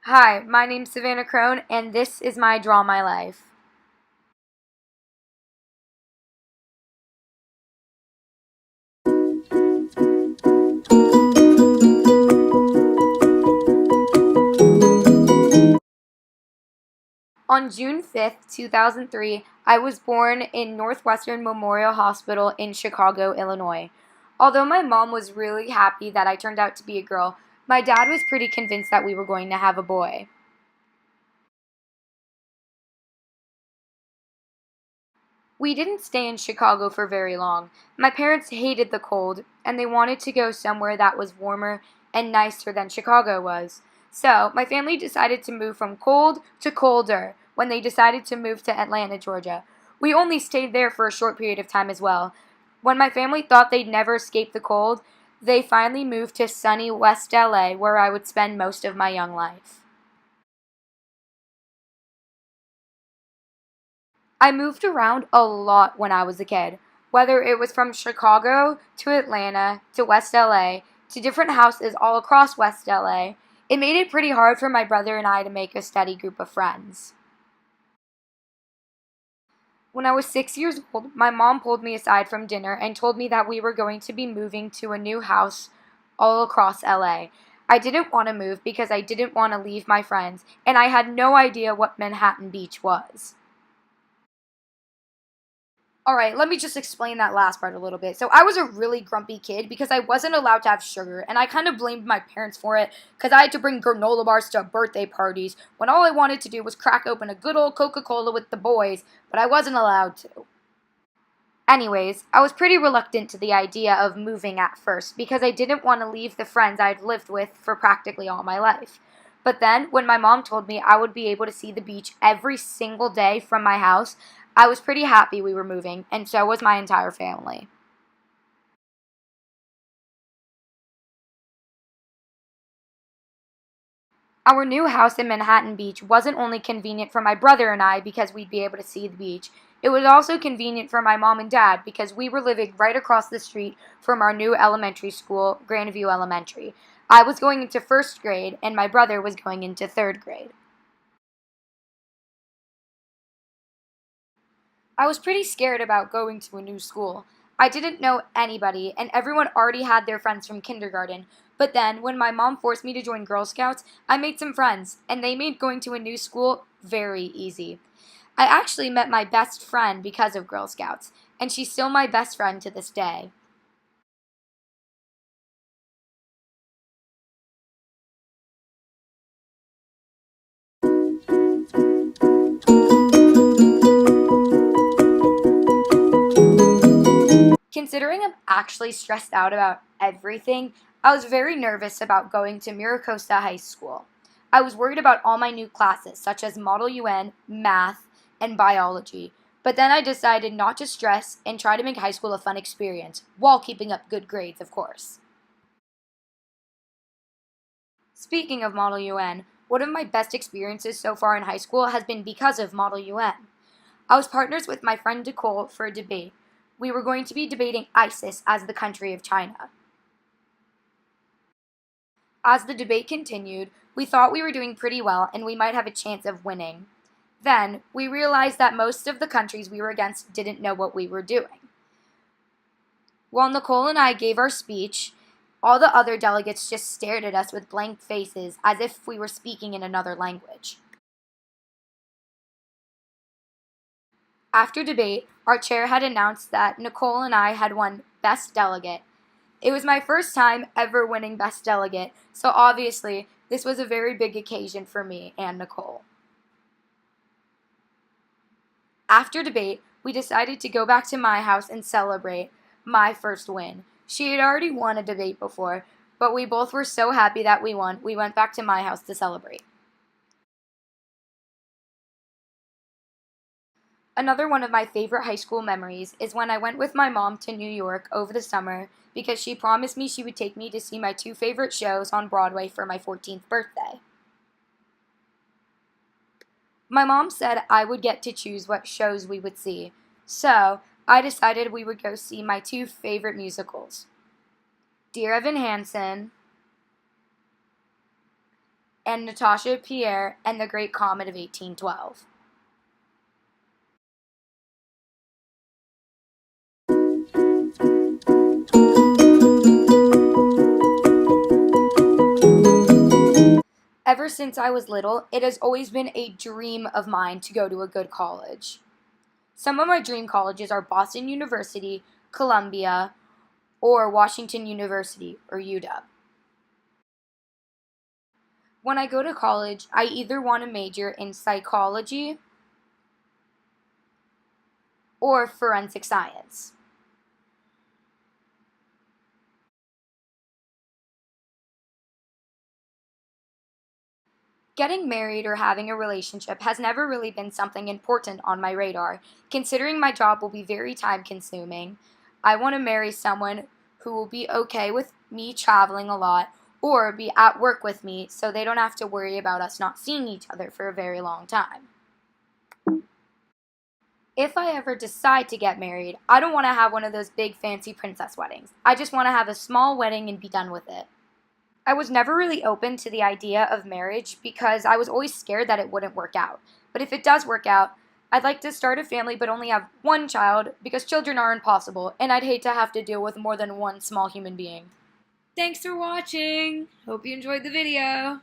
Hi, my name's Savannah Crone, and this is my Draw My Life. On June 5th, 2003, I was born in Northwestern Memorial Hospital in Chicago, Illinois. Although my mom was really happy that I turned out to be a girl, my dad was pretty convinced that we were going to have a boy. We didn't stay in Chicago for very long. My parents hated the cold, and they wanted to go somewhere that was warmer and nicer than Chicago was. So, my family decided to move from cold to colder when they decided to move to Atlanta, Georgia. We only stayed there for a short period of time as well. When my family thought they'd never escape the cold, they finally moved to sunny West LA, where I would spend most of my young life. I moved around a lot when I was a kid, whether it was from Chicago to Atlanta to West LA to different houses all across West LA. It made it pretty hard for my brother and I to make a steady group of friends. When I was 6 years old, my mom pulled me aside from dinner and told me that we were going to be moving to a new house all across LA. I didn't want to move because I didn't want to leave my friends, and I had no idea what Manhattan Beach was. All right, let me just explain that last part a little bit. So, I was a really grumpy kid because I wasn't allowed to have sugar, and I kind of blamed my parents for it because I had to bring granola bars to birthday parties when all I wanted to do was crack open a good old Coca Cola with the boys, but I wasn't allowed to. Anyways, I was pretty reluctant to the idea of moving at first because I didn't want to leave the friends I'd lived with for practically all my life. But then, when my mom told me I would be able to see the beach every single day from my house, I was pretty happy we were moving, and so was my entire family. Our new house in Manhattan Beach wasn't only convenient for my brother and I because we'd be able to see the beach, it was also convenient for my mom and dad because we were living right across the street from our new elementary school, Grandview Elementary. I was going into first grade, and my brother was going into third grade. I was pretty scared about going to a new school. I didn't know anybody, and everyone already had their friends from kindergarten. But then, when my mom forced me to join Girl Scouts, I made some friends, and they made going to a new school very easy. I actually met my best friend because of Girl Scouts, and she's still my best friend to this day. Considering I'm actually stressed out about everything, I was very nervous about going to Miracosta High School. I was worried about all my new classes, such as Model UN, math, and biology. But then I decided not to stress and try to make high school a fun experience, while keeping up good grades, of course. Speaking of Model UN, one of my best experiences so far in high school has been because of Model UN. I was partners with my friend Nicole for a debate. We were going to be debating ISIS as the country of China. As the debate continued, we thought we were doing pretty well and we might have a chance of winning. Then, we realized that most of the countries we were against didn't know what we were doing. While Nicole and I gave our speech, all the other delegates just stared at us with blank faces as if we were speaking in another language. After debate, our chair had announced that Nicole and I had won Best Delegate. It was my first time ever winning Best Delegate, so obviously this was a very big occasion for me and Nicole. After debate, we decided to go back to my house and celebrate my first win. She had already won a debate before, but we both were so happy that we won, we went back to my house to celebrate. Another one of my favorite high school memories is when I went with my mom to New York over the summer because she promised me she would take me to see my two favorite shows on Broadway for my 14th birthday. My mom said I would get to choose what shows we would see, so I decided we would go see my two favorite musicals, Dear Evan Hansen and Natasha Pierre and the Great Comet of 1812. Ever since I was little, it has always been a dream of mine to go to a good college. Some of my dream colleges are Boston University, Columbia, or Washington University, or UW. When I go to college, I either want to major in psychology or forensic science. Getting married or having a relationship has never really been something important on my radar, considering my job will be very time consuming. I want to marry someone who will be okay with me traveling a lot or be at work with me so they don't have to worry about us not seeing each other for a very long time. If I ever decide to get married, I don't want to have one of those big fancy princess weddings. I just want to have a small wedding and be done with it. I was never really open to the idea of marriage because I was always scared that it wouldn't work out. But if it does work out, I'd like to start a family but only have one child because children are impossible and I'd hate to have to deal with more than one small human being. Thanks for watching! Hope you enjoyed the video!